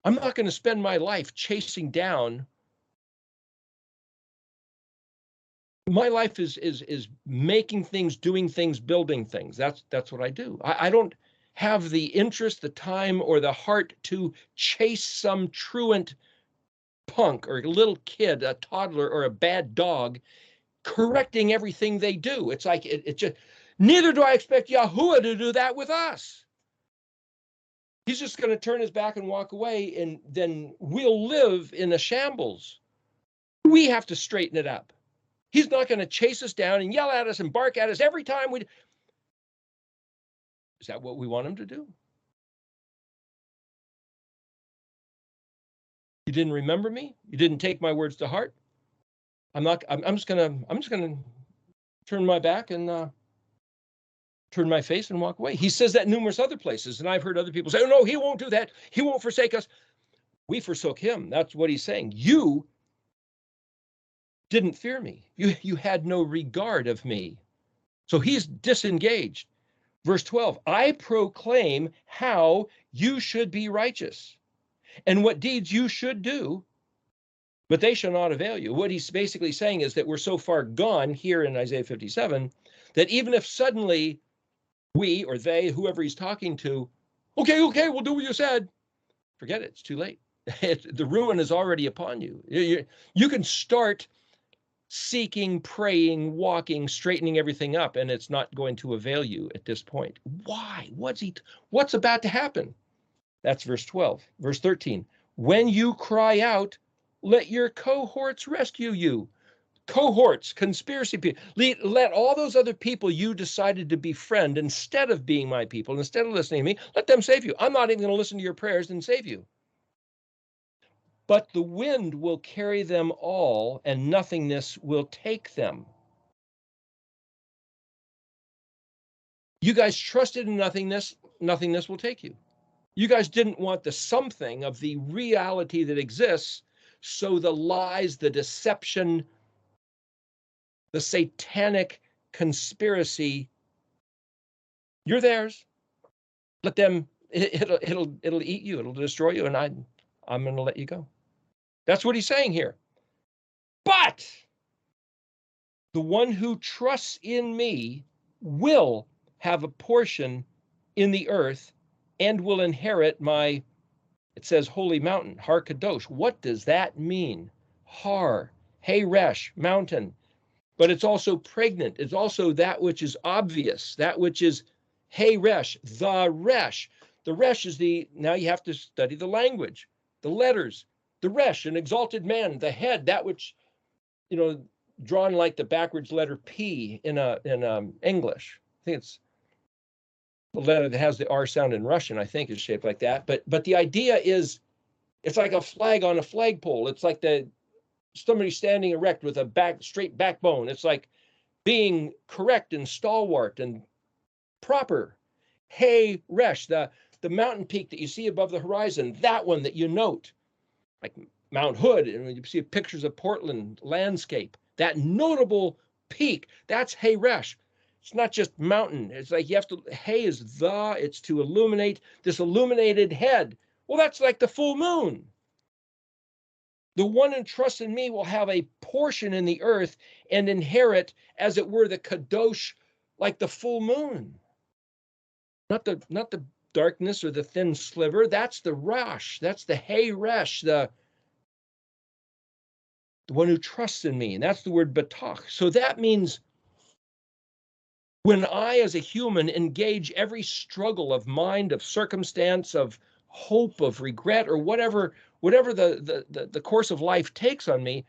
I'm not going to spend my life chasing down. My life is making things, doing things, building things. That's what I do. I don't have the interest, the time, or the heart to chase some truant punk or a little kid, a toddler, or a bad dog, correcting everything they do. It's like it just, neither do I expect Yahuwah to do that with us. He's just going to turn his back and walk away, and then we'll live in a shambles. We have to straighten it up. He's not going to chase us down and yell at us and bark at us every time we. Is that what we want him to do? You didn't remember me? You didn't take my words to heart? I'm just gonna turn my back and turn my face and walk away. He says that numerous other places, and I've heard other people say, oh no, he won't do that. He won't forsake us. We forsook him. That's what he's saying. You didn't fear me. You had no regard of me. So he's disengaged. Verse 12, I proclaim how you should be righteous and what deeds you should do, but they shall not avail you. What he's basically saying is that we're so far gone here in Isaiah 57 that even if suddenly we or they, whoever he's talking to, okay, we'll do what you said, forget it, it's too late. The ruin is already upon you. You can start seeking, praying, walking, straightening everything up, and it's not going to avail you at this point. Why? What's about to happen? That's verse 12. Verse 13, when you cry out, let your cohorts rescue you. Cohorts, conspiracy people, let all those other people you decided to befriend, instead of being my people, instead of listening to me, let them save you. I'm not even going to listen to your prayers and save you. But the wind will carry them all, and nothingness will take them. You guys trusted in nothingness, nothingness will take you. You guys didn't want the something of the reality that exists, so the lies, the deception, the satanic conspiracy, you're theirs. Let them, it'll eat you, it'll destroy you, and I'm going to let you go. That's what he's saying here. But the one who trusts in me will have a portion in the earth and will inherit my, it says, holy mountain, Har Kadosh. What does that mean? Har, Hey-Resh, mountain. But it's also pregnant. It's also that which is obvious, that which is Hey-Resh, the Resh. The Resh is now you have to study the language, the letters. The Resh, an exalted man, the head, that which, drawn like the backwards letter P in English. I think it's the letter that has the R sound in Russian, I think, is shaped like that. But the idea is, it's like a flag on a flagpole. It's like somebody standing erect with a straight backbone. It's like being correct and stalwart and proper. Hey, Resh, the mountain peak that you see above the horizon, that one that you note, like Mount Hood, and when you see pictures of Portland landscape, that notable peak, that's Hey Resh. It's not just mountain. It's like you have to, Hey is it's to illuminate this illuminated head. Well, that's like the full moon. The one who trusts in me will have a portion in the earth and inherit, as it were, the Kadosh, like the full moon. Not the darkness or the thin sliver. That's the Resh. That's the Hey Resh, the one who trusts in me. And that's the word batach. So that means when I, as a human, engage every struggle of mind, of circumstance, of hope, of regret, or whatever the course of life takes on me,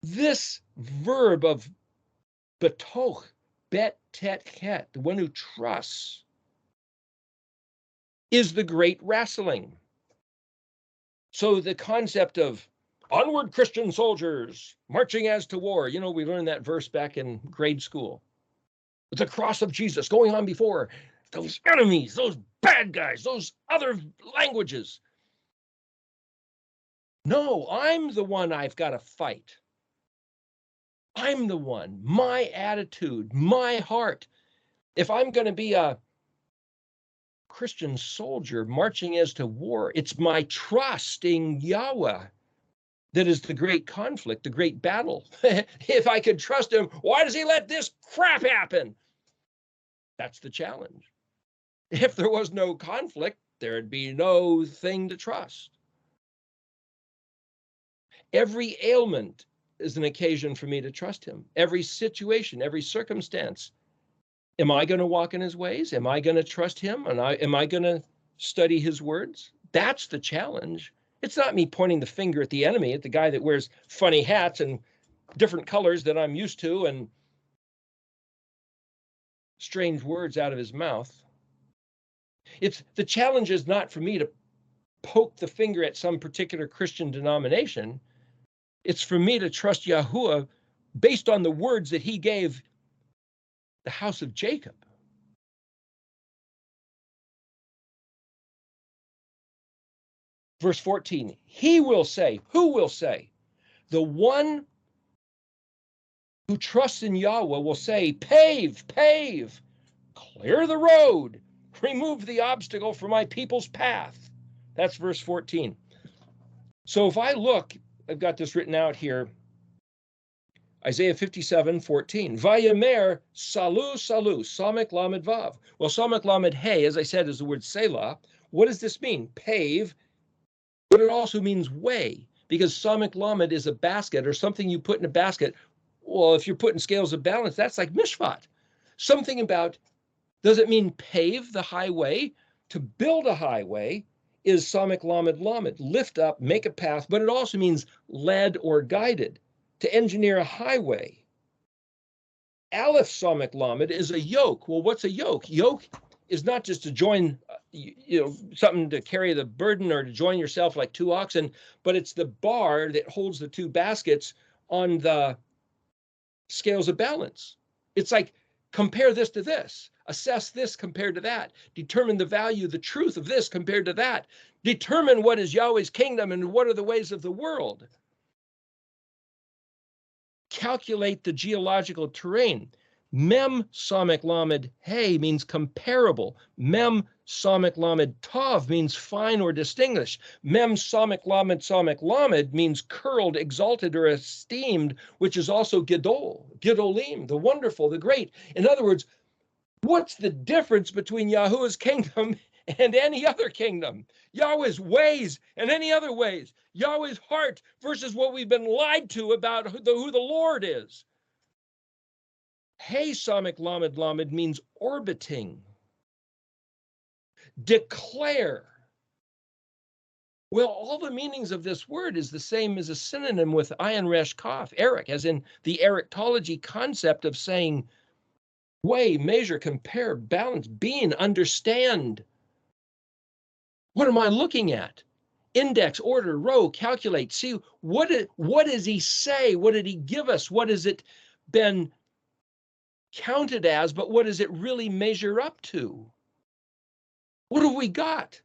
this verb of batoch, bet, tet, ket, the one who trusts, is the great wrestling. So the concept of onward Christian soldiers marching as to war, we learned that verse back in grade school. With the cross of Jesus going on before those enemies, those bad guys, those other languages. No, I'm the one I've got to fight. I'm the one, my attitude, my heart. If I'm going to be a Christian soldier marching as to war, it's my trust in Yahweh that is the great conflict, the great battle. If I could trust him, why does he let this crap happen? That's the challenge. If there was no conflict, there'd be no thing to trust. Every ailment is an occasion for me to trust him. Every situation, every circumstance. Am I going to walk in his ways? Am I going to trust him? And am I going to study his words? That's the challenge. It's not me pointing the finger at the enemy, at the guy that wears funny hats and different colors that I'm used to and strange words out of his mouth. The challenge is not for me to poke the finger at some particular Christian denomination. It's for me to trust Yahuwah based on the words that he gave the house of Jacob. Verse 14, he will say, who will say? The one who trusts in Yahweh will say, pave, pave, clear the road, remove the obstacle from my people's path. That's verse 14. So if I look, I've got this written out here, Isaiah 57:14. Vayamer salu salu, samek lamed vav. Well, samek lamed hey, as I said, is the word selah. What does this mean? Pave, but it also means way, because samek lamed is a basket or something you put in a basket. Well, if you're putting scales of balance, that's like mishpat. Something about, does it mean pave the highway? To build a highway is samek lamed lamed, lift up, make a path, but it also means led or guided, to engineer a highway. Aleph samek lamed is a yoke. Well, what's a yoke? Yoke is not just to join, something to carry the burden or to join yourself like two oxen, but it's the bar that holds the two baskets on the scales of balance. It's like, compare this to this, assess this compared to that, determine the value, the truth of this compared to that, determine what is Yahweh's kingdom and what are the ways of the world. Calculate the geological terrain. Mem samek lamed hey means comparable. Mem samek lamed tav means fine or distinguished. Mem samek lamed means curled, exalted, or esteemed, which is also Gidol, Gidolim, the wonderful, the great. In other words, what's the difference between Yahuwah's kingdom and any other kingdom? Yahweh's ways and any other ways. Yahweh's heart versus what we've been lied to about who the Lord is. Hey, samek lamed lamed means orbiting. Declare. Well, all the meanings of this word is the same as a synonym with ayin resh kaf, Eric, as in the Erictology concept of saying, weigh, measure, compare, balance, being, understand. What am I looking at? Index, order, row, calculate, see, what does he say? What did he give us? What has it been counted as, but what does it really measure up to? What have we got?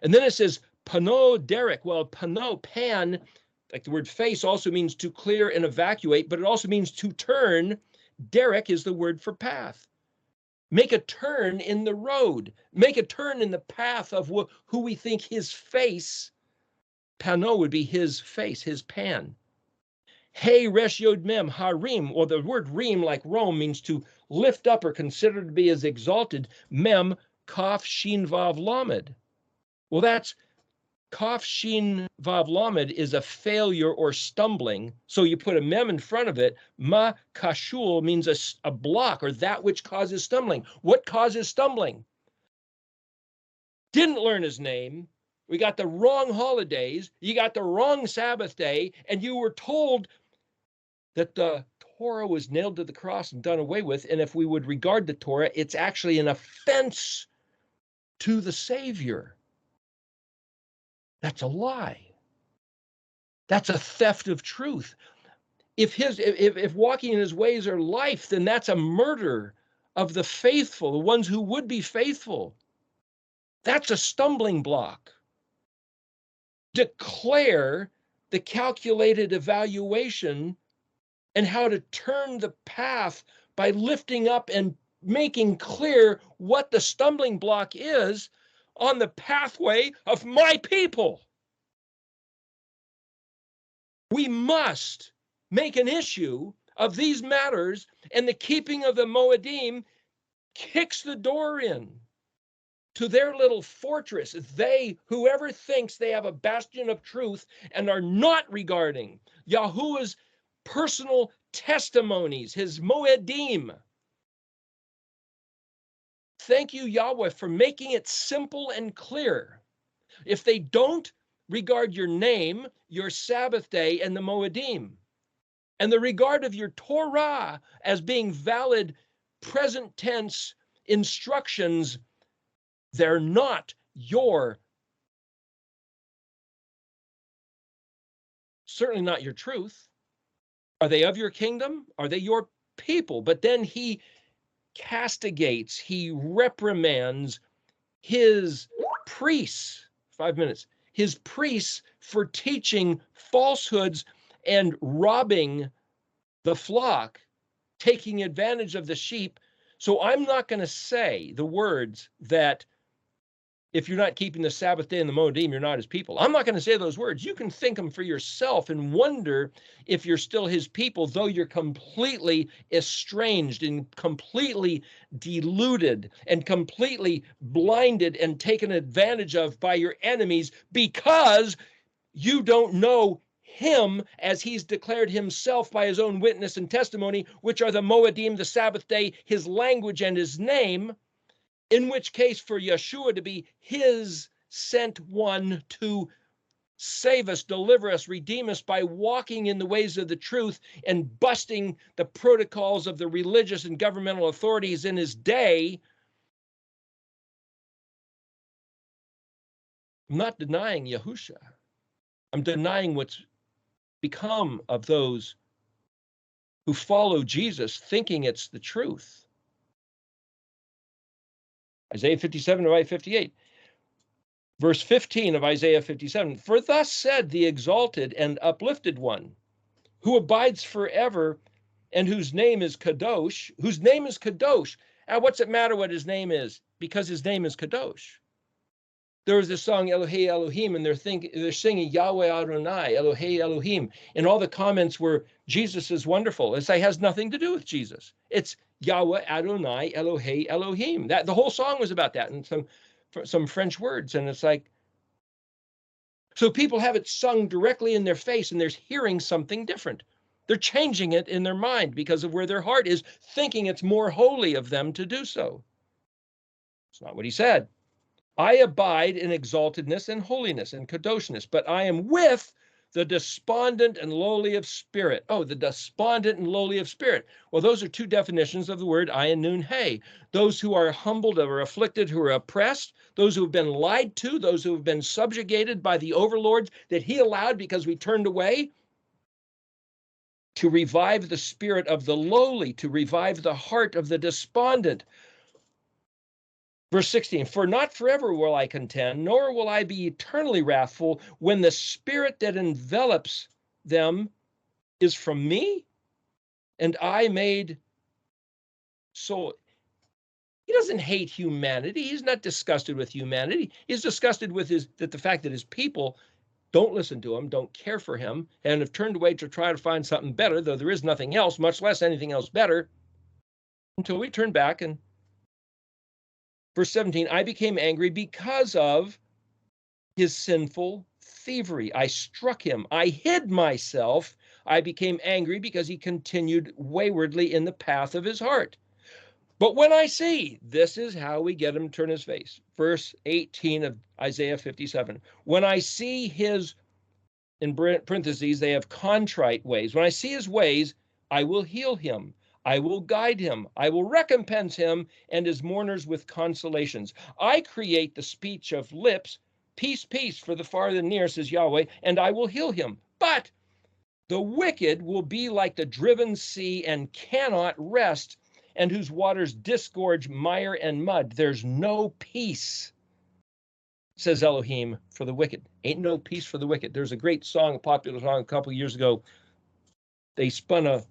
And then it says, pano derek. Well, pano, pan, like the word face, also means to clear and evacuate, but it also means to turn. Derek is the word for path. Make a turn in the road. Make a turn in the path of who we think his face, pano would be his face, his pan. Hey, resh yod mem, harim, or the word reem, like Rome, means to lift up or consider to be as exalted. Mem, kaf, shin, vav, lamed. Well, that's kaf, shin, vav, lamed is a failure or stumbling. So you put a mem in front of it. Ma, kashul means a block or that which causes stumbling. What causes stumbling? Didn't learn his name. We got the wrong holidays. You got the wrong Sabbath day, and you were told that the Torah was nailed to the cross and done away with, and if we would regard the Torah, it's actually an offense to the Savior. That's a lie. That's a theft of truth. If walking in his ways are life, then that's a murder of the faithful, the ones who would be faithful. That's a stumbling block. Declare the calculated evaluation and how to turn the path by lifting up and making clear what the stumbling block is on the pathway of my people. We must make an issue of these matters, and the keeping of the Moedim kicks the door in to their little fortress. Whoever thinks they have a bastion of truth and are not regarding Yahuwah's personal testimonies, his Moedim. Thank you, Yahweh, for making it simple and clear. If they don't regard your name, your Sabbath day, and the Moedim, and the regard of your Torah as being valid present tense instructions, they're not your certainly not your truth. Are they of your kingdom? Are they your people? But then he castigates, he reprimands his priests, 5 minutes, his priests for teaching falsehoods and robbing the flock, taking advantage of the sheep. So I'm not going to say the words that if you're not keeping the Sabbath day in the Moedim, you're not his people. I'm not going to say those words. You can think them for yourself and wonder if you're still his people, though you're completely estranged and completely deluded and completely blinded and taken advantage of by your enemies because you don't know him as he's declared himself by his own witness and testimony, which are the Moedim, the Sabbath day, his language and his name. In which case, for Yeshua to be his sent one to save us, deliver us, redeem us by walking in the ways of the truth and busting the protocols of the religious and governmental authorities in his day. I'm not denying Yahusha. I'm denying what's become of those who follow Jesus thinking it's the truth. Isaiah 57 to Isaiah 58. Verse 15 of Isaiah 57, for thus said the exalted and uplifted one, who abides forever and whose name is Kadosh, whose name is Kadosh. And what's it matter what his name is? Because his name is Kadosh. There was this song, Elohei Elohim, and they're singing Yahweh Adonai, Elohei Elohim. And all the comments were, Jesus is wonderful. It has nothing to do with Jesus. It's Yahweh Adonai, Elohei Elohim. The whole song was about that, and some French words. And it's like, so people have it sung directly in their face, and they're hearing something different. They're changing it in their mind because of where their heart is, thinking it's more holy of them to do so. It's not what he said. I abide in exaltedness and holiness and kadoshness, but I am with the despondent and lowly of spirit. Oh, the despondent and lowly of spirit. Well, those are two definitions of the word ayin nun hey. Those who are humbled or afflicted, who are oppressed, those who have been lied to, those who have been subjugated by the overlords that he allowed because we turned away, to revive the spirit of the lowly, to revive the heart of the despondent. Verse 16, for not forever will I contend, nor will I be eternally wrathful when the spirit that envelops them is from me, and I made so. He doesn't hate humanity. He's not disgusted with humanity. He's disgusted with the fact that his people don't listen to him, don't care for him, and have turned away to try to find something better, though there is nothing else, much less anything else better, until we turn back. And verse 17, I became angry because of his sinful thievery. I struck him. I hid myself. I became angry because he continued waywardly in the path of his heart. But when I see, this is how we get him to turn his face. Verse 18 of Isaiah 57. When I see his, in parentheses, they have contrite ways. When I see his ways, I will heal him. I will guide him. I will recompense him and his mourners with consolations. I create the speech of lips. Peace, peace for the far and near, says Yahweh, and I will heal him. But the wicked will be like the driven sea and cannot rest, and whose waters disgorge mire and mud. There's no peace, says Elohim, for the wicked. Ain't no peace for the wicked. There's a great song, a popular song a couple of years ago. They spun a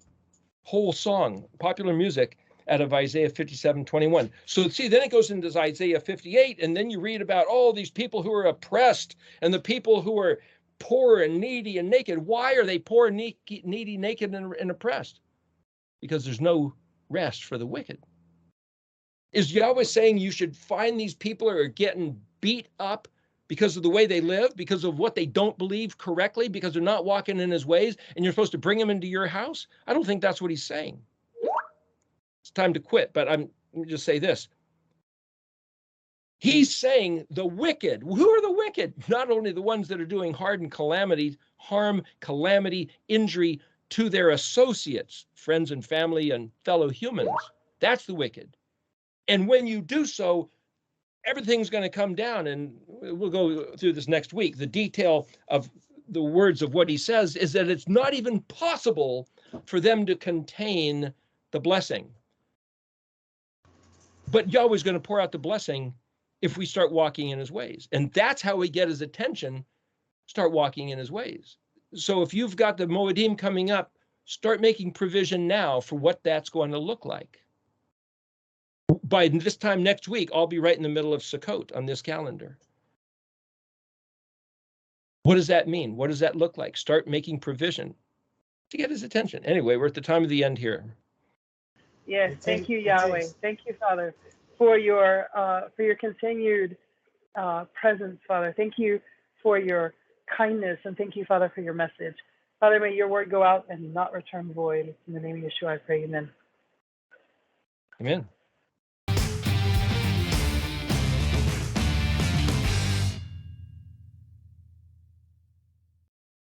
whole song, popular music, out of Isaiah 57:21. So see, then it goes into Isaiah 58, and then you read about all these people who are oppressed and the people who are poor and needy and naked. Why are they poor, needy, naked, and oppressed? Because there's no rest for the wicked. Is Yahweh saying you should find these people who are getting beat up because of the way they live, because of what they don't believe correctly, because they're not walking in his ways, and you're supposed to bring them into your house? I don't think that's what he's saying. It's time to quit, but let me just say this. He's saying the wicked. Who are the wicked? Not only the ones that are doing harm, calamity, injury to their associates, friends and family and fellow humans. That's the wicked. And when you do so, everything's going to come down, and we'll go through this next week, the detail of the words of what he says is that it's not even possible for them to contain the blessing. But Yahweh's going to pour out the blessing if we start walking in his ways. And that's how we get his attention, start walking in his ways. So if you've got the Moedim coming up, start making provision now for what that's going to look like. By this time next week, I'll be right in the middle of Sukkot on this calendar. What does that mean? What does that look like? Start making provision to get his attention. Anyway, we're at the time of the end here. Yes, thank you, Yahweh. Thank you, Father, for your continued presence, Father. Thank you for your kindness, and thank you, Father, for your message. Father, may your word go out and not return void. In the name of Yeshua, I pray, amen. Amen.